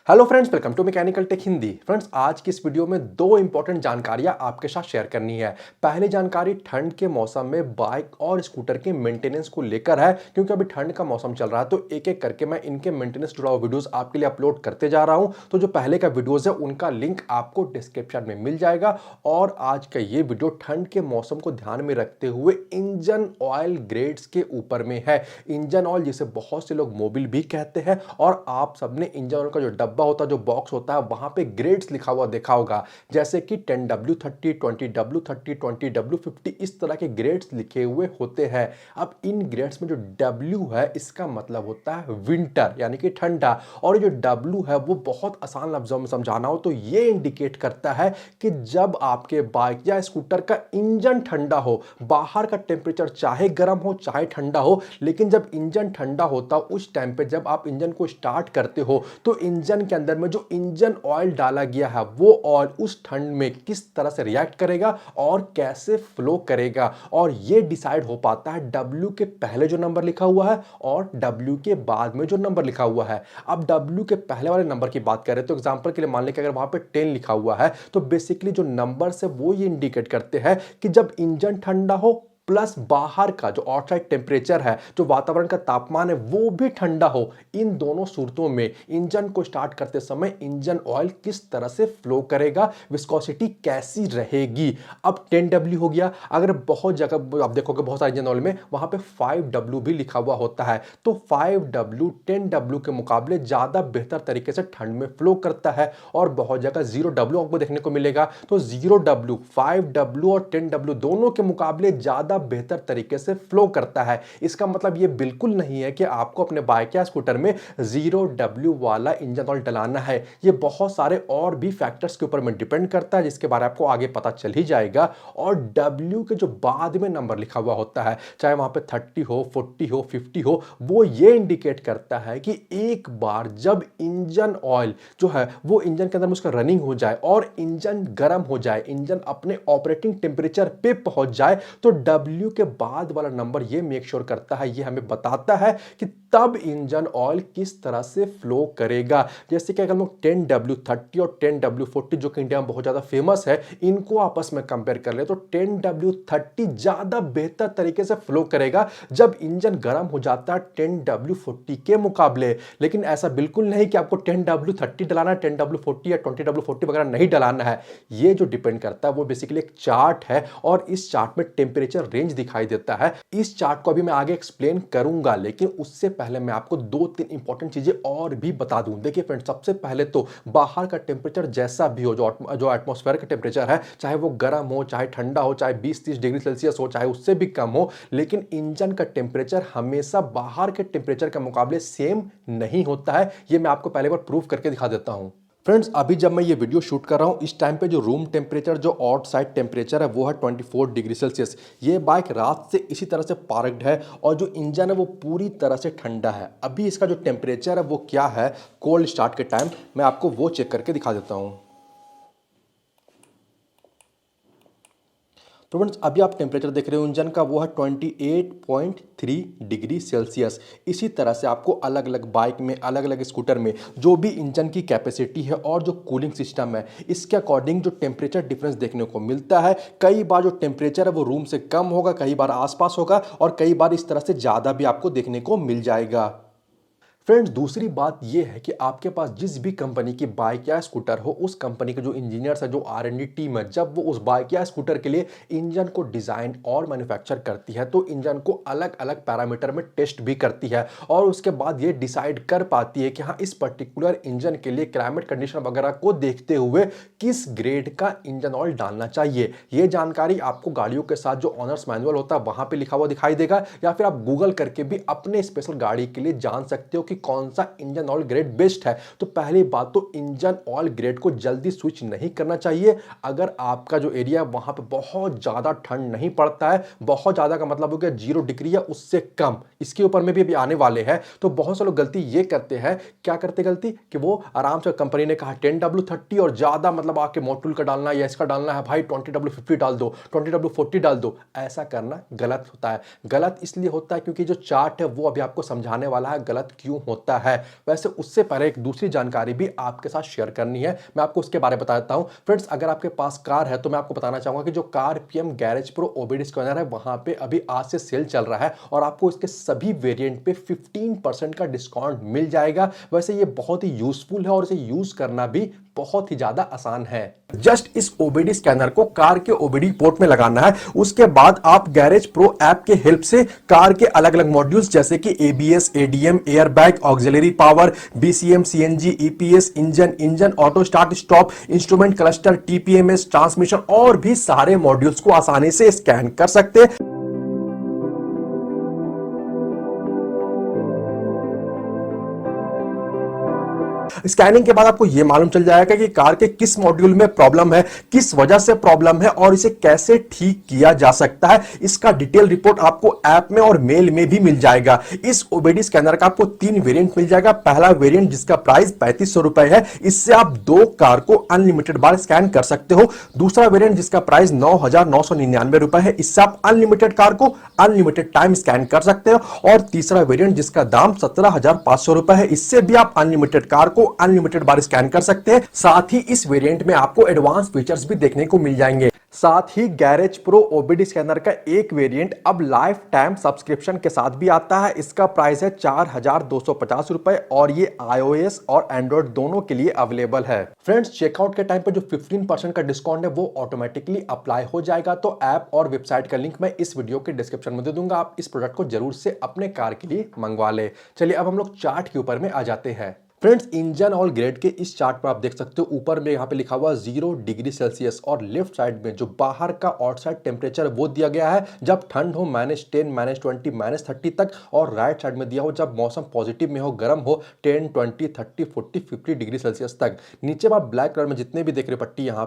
Hello friends, welcome to mechanical tech Hindi. Friends, आज की इस वीडियो में दो इंपॉर्टेंट जानकारियां आपके साथ शेयर करनी है। पहली जानकारी ठंड के मौसम में बाइक और स्कूटर के मेंटेनेंस को लेकर है, क्योंकि अभी ठंड का मौसम चल रहा है तो एक एक करके मैं इनके मेंटेनेंस जुड़ा हुआ वीडियोस आपके लिए अपलोड करते जा रहा हूं। तो जो पहले का वीडियोस है उनका लिंक आपको डिस्क्रिप्शन में मिल जाएगा। और आज का ये वीडियो ठंड के मौसम को ध्यान में रखते हुए इंजन ऑयल ग्रेड्स के ऊपर में है। इंजन ऑयल जिसे बहुत से लोग मोबिल भी कहते हैं, और आप सबने इंजन ऑयल का जो डब्बा होता है, जो बॉक्स होता है, वहां पे ग्रेड्स लिखा हुआ देखा होगा, जैसे कि 10W30, 20W30, 20W50, इस तरह के ग्रेड्स लिखे हुए होते हैं। अब इन ग्रेड्स में जो W है इसका मतलब होता है विंटर, यानी कि ठंडा। और जो W है वो बहुत आसान लफ्जों में समझाना हो तो ये इंडिकेट करता है कि जब आपके बाइक या स्कूटर का इंजन ठंडा हो, बाहर का टेम्परेचर चाहे गर्म हो चाहे ठंडा हो, लेकिन जब इंजन ठंडा होता उस टाइम पे जब आप इंजन को स्टार्ट करते हो तो इंजन के अंदर में जो इंजन ऑयल डाला गया है वो ऑयल उस ठंड में किस तरह से रिएक्ट करेगा और कैसे फ्लो करेगा, और ये डिसाइड हो पाता है W के पहले जो नंबर लिखा हुआ है और W के बाद में जो नंबर लिखा हुआ है। अब W के पहले वाले नंबर की बात करें तो एग्जांपल के लिए मान लें कि अगर वहां पे 10 लिखा हुआ है तो बेसिकली जो नंबर्स है वो ये इंडिकेट करते हैं कि जब इंजन ठंडा हो प्लस बाहर का जो आउटसाइड टेम्परेचर है, जो वातावरण का तापमान है, वो भी ठंडा हो। इन दोनों सूरतों में इंजन को स्टार्ट करते समय इंजन ऑयल किस तरह से फ्लो करेगा, विस्कोसिटी कैसी रहेगी। अब 10W हो गया। अगर बहुत जगह आप देखोगे बहुत सारे इंजन ऑयल में वहां पे 5W भी लिखा हुआ होता है, तो 5W 10W के मुकाबले ज्यादा बेहतर तरीके से ठंड में फ्लो करता है। और बहुत जगह 0W आपको देखने को मिलेगा, तो 0W 5W और 10W दोनों के मुकाबले ज्यादा बेहतर तरीके से फ्लो करता है। इसका मतलब यह बिल्कुल नहीं है कि आपको अपने बाइक या स्कूटर में 0W वाला इंजन ऑयल डलाना है। यह बहुत सारे और भी फैक्टर्स के ऊपर में डिपेंड करता है, जिसके बारे में आपको आगे पता चल ही जाएगा। और W के जो बाद में नंबर लिखा हुआ होता है, चाहे वहां पे 30 हो, 40 हो, 50 हो, वो ये इंडिकेट करता है कि एक बार जब इंजन ऑयल जो है वो इंजन के अंदर उसका रनिंग हो जाए और इंजन गर्म हो जाए, इंजन अपने ऑपरेटिंग टेम्परेचर पे पहुंच जाए, तो W के बाद वाला नंबर ये मेक श्योर करता है, ये हमें बताता है कि तब इंजन ऑयल किस तरह से फ्लो करेगा। जैसे कि अगर हम 10W30 और 10W40 जो कि इंडिया में बहुत ज्यादा फेमस है, इनको आपस में कंपेयर कर ले तो 10W30 ज्यादा बेहतर तरीके से फ्लो करेगा जब इंजन गर्म हो जाता है 10W40 के मुकाबले। लेकिन ऐसा बिल्कुल नहीं कि आपको 10W30 डलाना है, 10W40 या 20W40 वगैरह नहीं डलाना है। ये जो डिपेंड करता है वो बेसिकली एक चार्ट है, और इस चार्ट में टेम्परेचर रेंज दिखाई देता है। इस चार्ट को अभी मैं आगे एक्सप्लेन करूंगा, लेकिन उससे पहले मैं आपको दो तीन इंपॉर्टेंट चीजें और भी बता दूं। देखिए फ्रेंड्स, सबसे पहले तो बाहर का टेम्परेचर जैसा भी हो, जो एटमॉस्फेयर का टेम्परेचर है, चाहे वो गर्म हो चाहे ठंडा हो, चाहे 20-30 डिग्री सेल्सियस हो चाहे उससे भी कम हो, लेकिन इंजन का टेम्परेचर हमेशा बाहर के टेम्परेचर के मुकाबले सेम नहीं होता है। यह मैं आपको पहले बार प्रूव करके दिखा देता हूं। फ्रेंड्स, अभी जब मैं ये वीडियो शूट कर रहा हूँ इस टाइम पे जो रूम टेम्परेचर, जो आउटसाइड टेम्परेचर है, वो है 24 डिग्री सेल्सियस। ये बाइक रात से इसी तरह से पार्क्ड है और जो इंजन है वो पूरी तरह से ठंडा है। अभी इसका जो टेम्परेचर है वो क्या है कोल्ड स्टार्ट के टाइम, मैं आपको वो चेक करके दिखा देता हूँ। तो फ्रेंड्स, अभी आप टेम्परेचर देख रहे हो इंजन का, वो है 28.3 डिग्री सेल्सियस। इसी तरह से आपको अलग अलग बाइक में, अलग अलग स्कूटर में जो भी इंजन की कैपेसिटी है और जो कूलिंग सिस्टम है, इसके अकॉर्डिंग जो टेम्परेचर डिफरेंस देखने को मिलता है। कई बार जो टेम्परेचर है वो रूम से कम होगा, कई बार आसपास होगा, और कई बार इस तरह से ज़्यादा भी आपको देखने को मिल जाएगा। फ्रेंड्स, दूसरी बात यह है कि आपके पास जिस भी कंपनी की बाइक या स्कूटर हो, उस कंपनी के जो इंजीनियर्स है, जो R&D टीम है, जब वो उस बाइक या स्कूटर के लिए इंजन को डिजाइन और मैन्युफैक्चर करती है तो इंजन को अलग अलग पैरामीटर में टेस्ट भी करती है, और उसके बाद ये डिसाइड कर पाती है कि हाँ, इस पर्टिकुलर इंजन के लिए क्लाइमेट कंडीशन वगैरह को देखते हुए किस ग्रेड का इंजन ऑयल डालना चाहिए। ये जानकारी आपको गाड़ियों के साथ जो ऑनर्स मैनुअल होता है वहां पे लिखा हुआ दिखाई देगा, या फिर आप गूगल करके भी अपने स्पेशल गाड़ी के लिए जान सकते हो कि कौन सा इंजन ऑयल ग्रेड बेस्ट है। तो पहली बात तो इंजन ऑयल ग्रेड को जल्दी स्विच नहीं करना चाहिए। अगर आपका जो एरिया वहां पे बहुत ज्यादा ठंड नहीं पड़ता है, बहुत ज्यादा का मतलब हो गया 0 डिग्री या उससे कम, इसके ऊपर में भी अभी आने वाले हैं, तो बहुत से लोग गलती ये करते हैं, क्या करते गलती कि वो आराम से, कंपनी ने कहा 10W30 और ज्यादा मतलब आके मोटूल का डालना है या इसका डालना है, भाई 20W50 डाल दो, 20W40 डाल दो। ऐसा करना गलत होता है। गलत इसलिए होता है क्योंकि जो चार्ट है वो अभी आपको समझाने वाला है गलत क्यों होता है। वैसे उससे पहले एक दूसरी जानकारी भी आपके साथ शेयर करनी है, मैं आपको उसके बारे में बता देता हूं। फ्रेंड्स, अगर आपके पास कार है तो मैं आपको बताना चाहूंगा कि जो car garage pro OBD scanner है वहां पे अभी आज से सेल चल रहा है और आपको इसके सभी वेरिएंट पे 15% का डिस्काउंट मिल जाएगा। वैसे ये बहुत ही यूजफुल है और इसे यूज करना भी बहुत ही ज्यादा आसान है। जस्ट इस ओबीडी स्कैनर को कार के ओबीडी पोर्ट में लगाना है। उसके बाद आप गैरेज प्रो ऐप के हेल्प से कार के अलग अलग मॉड्यूल्स जैसे कि ABS, ADM, airbag, auxiliary power, BCM, CNG, EPS, engine auto start stop, instrument cluster, TPMS, transmission और भी सारे मॉड्यूल्स को आसानी से स्कैन कर सकते हैं। स्कैनिंग के बाद आपको यह मालूम चल जाएगा कि कार के किस मॉड्यूल में प्रॉब्लम है, किस वजह से प्रॉब्लम है और इसे कैसे ठीक किया जा सकता है। इसका डिटेल रिपोर्ट आपको ऐप में और मेल में भी मिल जाएगा। इस ओबीडी स्कैनर का आपको 3 वेरिएंट मिल जाएगा। पहला वेरिएंट जिसका प्राइस 3500 रुपए है, इससे आप 2 कार को अनलिमिटेड बार स्कैन कर सकते हो। दूसरा वेरिएंट जिसका प्राइस 9999 रुपए है, इससे आप अनलिमिटेड कार को अनलिमिटेड टाइम स्कैन कर सकते हो। और तीसरा वेरिएंट जिसका दाम 17500 रुपए है, इससे भी आप अनलिमिटेड कार को अनलिमिटेड बार स्कैन कर सकते हैं। साथ ही इस वेरिएंट में आपको एडवांस फीचर्स भी देखने को मिल जाएंगे। साथ ही गैरेज प्रो ओबीडी स्कैनर का एक वेरिएंट अब लाइफ टाइम सब्सक्रिप्शन के साथ भी आता है। इसका प्राइस है 4250 रुपए और ये iOS और एंड्रॉइड दोनों के लिए अवेलेबल है। फ्रेंड्स, चेकआउट के टाइम पे जो 15% का डिस्काउंट है वो ऑटोमेटिकली अप्लाई हो जाएगा। तो ऐप और वेबसाइट का लिंक मैं इस वीडियो के डिस्क्रिप्शन में दे दूंगा। आप इस प्रोडक्ट को जरूर से अपने कार के लिए मंगवा ले। चलिए अब हम लोग चार्ट के ऊपर में आ जाते हैं। फ्रेंड्स, इंजन ऑयल ग्रेड के इस चार्ट में आप देख सकते हो ऊपर में यहाँ पे लिखा हुआ 0 डिग्री सेल्सियस और लेफ्ट साइड में जो बाहर का आउटसाइड टेम्परेचर वो दिया गया है जब ठंड हो -10, -20, -30 तक, और राइट साइड में दिया हो जब मौसम पॉजिटिव में हो, गर्म हो 10, 20, 30, 40, 50 डिग्री सेल्सियस तक। नीचे आप ब्लैक कलर में जितने भी देख रहे पट्टी यहाँ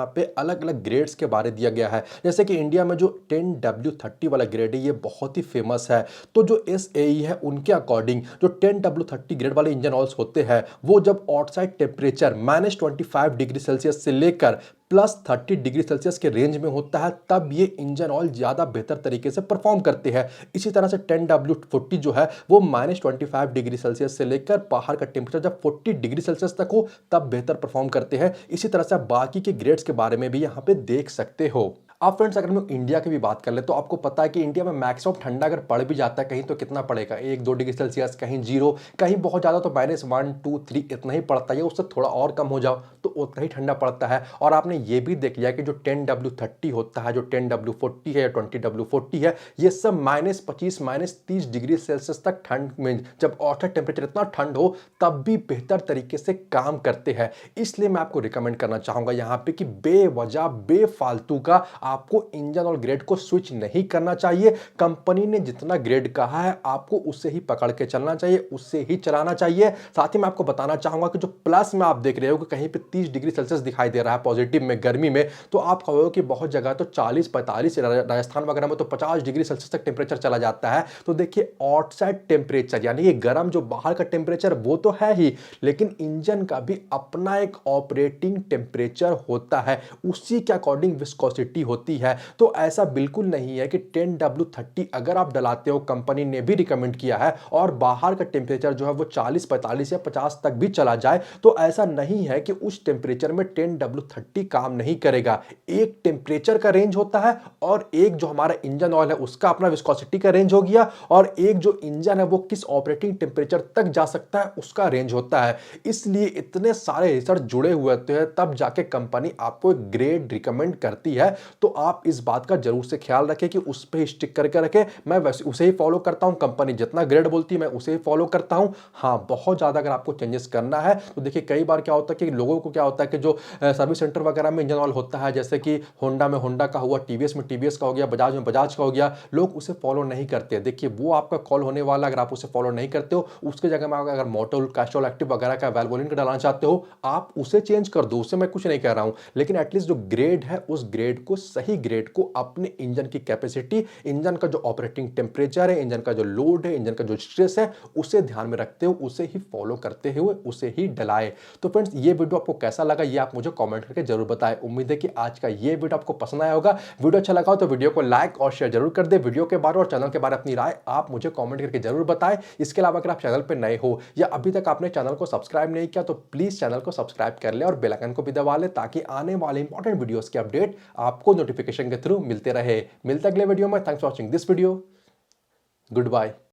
पे अलग अलग ग्रेड्स के बारे दिया गया है। जैसे कि इंडिया में जो 10W30 वाला ग्रेड है ये बहुत ही फेमस है। तो जो SAE है उनके अकॉर्डिंग जो 10W30 ग्रेड वाले इंजन ऑयल्स होते हैं वो जब आउटसाइड टेम्परेचर -25 डिग्री सेल्सियस से लेकर +30 डिग्री सेल्सियस के रेंज में होता है तब ये इंजन ऑयल ज्यादा बेहतर तरीके से परफॉर्म करते हैं। इसी तरह से 10W40 जो है वो -25 डिग्री सेल्सियस से लेकर बाहर का टेम्परेचर जब 40 डिग्री सेल्सियस तक हो तब बेहतर परफॉर्म करते हैं। इसी तरह से आप बाकी के ग्रेड्स के बारे में भी यहाँ पे देख सकते हो। अब फ्रेंड्स, अगर हम लोग इंडिया की भी बात कर ले तो आपको पता है कि इंडिया में मैक्सिमम ठंडा अगर पड़ भी जाता है कहीं तो कितना पड़ेगा, 1-2 डिग्री सेल्सियस, कहीं 0, कहीं बहुत ज़्यादा तो -1, 2, 3 इतना ही पड़ता है। उससे थोड़ा और कम हो जाओ तो उतना ही ठंडा पड़ता है। और आपने ये भी देख लिया कि जो 10W30 होता है, जो 10W40 है या 20W40 है, ये सब -25, -30 डिग्री सेल्सियस तक ठंड में जब आउटसाइड टेम्परेचर इतना ठंड हो तब भी बेहतर तरीके से काम करते हैं। इसलिए मैं आपको रिकमेंड करना चाहूँगा यहाँ पे कि बेवजह बेफालतू का आपको इंजन और ग्रेड को स्विच नहीं करना चाहिए। कंपनी ने जितना ग्रेड कहा है आपको उससे ही पकड़ के चलना चाहिए, उससे ही चलाना चाहिए। साथ ही मैं आपको बताना चाहूंगा कि जो प्लस में आप देख रहे हो कि कहीं पे 30 डिग्री सेल्सियस दिखाई दे रहा है पॉजिटिव में गर्मी में, तो आप कहोगे कि बहुत जगह तो 40-45, राजस्थान वगैरह में तो 50 डिग्री सेल्सियस तक टेम्परेचर चला जाता है। तो देखिए आउटसाइड टेम्परेचर यानी ये गर्म जो बाहर का टेम्परेचर वो तो है ही, लेकिन इंजन का भी अपना एक ऑपरेटिंग टेम्परेचर होता है, उसी के अकॉर्डिंग विस्कोसिटी होती है। तो ऐसा बिल्कुल नहीं है कि 10W30 अगर आप डलाते हो, कंपनी ने भी रिकमेंड किया है, और बाहर का टेम्परेचर जो है वो 40, 45 या 50 तक भी चला जाए तो ऐसा नहीं है कि उस टेम्परेचर में 10W30 काम नहीं करेगा। एक टेम्परेचर का रेंज होता है और एक जो हमारा इंजन ऑयल है उसका अपना विस्कोसिटी का रेंज हो गया, और एक जो इंजन है वो किस ऑपरेटिंग टेम्परेचर तक जा सकता है उसका रेंज होता है। इसलिए इतने सारे रिसर्च जुड़े हुए होते हैं तब जाके कंपनी आपको एक ग्रेड रिकमेंड करती है। तो आप इस बात का जरूर से ख्याल रखें कि उस पे स्टिक करके रखें। मैं वैसे उसे ही फॉलो करता हूं, कंपनी जितना ग्रेड बोलती है मैं उसे ही फॉलो करता हूं। हां, बहुत ज्यादा अगर आपको चेंजेस करना है तो देखिए कई बार क्या होता है कि लोगों को क्या होता है कि जो सर्विस सेंटर वगैरह में इंजन ऑयल होता है, जैसे कि होंडा में होंडा का हुआ, टीवीएस में टीवीएस का हो गया, बजाज में बजाज का हो गया, लोग उसे फॉलो नहीं करते। देखिए वो आपका कॉल होने वाला, अगर आप उसे फॉलो नहीं करते हो उसके जगह में अगर मोटोल, कैस्ट्रॉल एक्टिव वगैरह का वैल्वोलिन का डालना चाहते हो आप उसे चेंज कर दो, उससे मैं कुछ नहीं कह रहा हूं, लेकिन एटलीस्ट जो ग्रेड है उस ग्रेड को सही ग्रेड को अपने इंजन की कैपेसिटी, इंजन का जो ऑपरेटिंग टेम्परेचर है, इंजन का जो लोड है, इंजन का जो स्ट्रेस है, उसे ध्यान में रखते हुए उसे ही फॉलो करते हुए उसे ही डलाए। तो फ्रेंड्स, ये वीडियो आपको कैसा लगा ये आप मुझे कमेंट करके जरूर बताएं। उम्मीद है कि आज का ये वीडियो आपको पसंद आया होगा। वीडियो अच्छा लगा हो तो वीडियो को लाइक और शेयर जरूर कर दे। वीडियो के बारे और चैनल के बारे में अपनी राय आप मुझे कमेंट करके जरूर बताएं। इसके अलावा अगर आप चैनल पर नए हो या अभी तक आपने चैनल को सब्सक्राइब नहीं किया तो प्लीज चैनल को सब्सक्राइब कर ले और बेल आइकन को भी दबा ले, ताकि आने वाले इंपॉर्टेंट वीडियोस के अपडेट आपको नोटिफिकेशन के थ्रू मिलते रहे। मिलते अगले वीडियो में। Thanks for watching this video. Good bye.